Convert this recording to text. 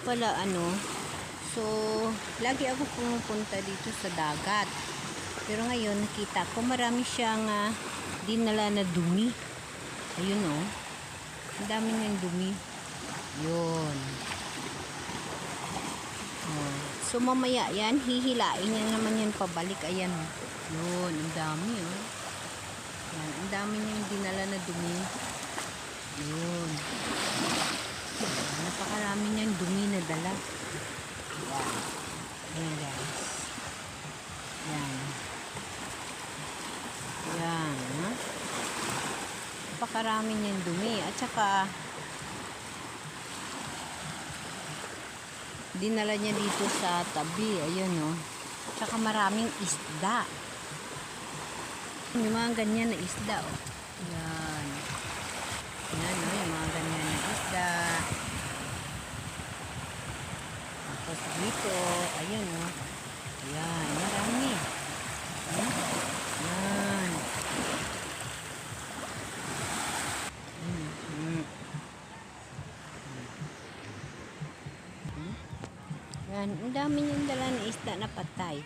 pala so lagi ako pumupunta dito sa dagat. Pero ngayon nakita ko marami siyang dinala na dumi. Ayun oh. Ang dami niyang dumi. Yun. Oh. So mamaya yan, hihilain niya naman yan pabalik. Ayan oh. Yun, ang dami oh. Yan, ang dami niyang dinala na dumi. Yun. Napakarami niyang dumi na dala. Wow. Ayan guys. Yan. Yan. Ha? Napakarami niyang dumi. At saka dinala niya dito sa tabi. Ayan o. At saka maraming isda. Yung mga ganyan na isda o. Yan. Yan o. Yung mga ganyan na isda. Tapos dito. Ayan o. Yan. Marami. Yan. Yan. Ang dami niyang dala na isda na patay.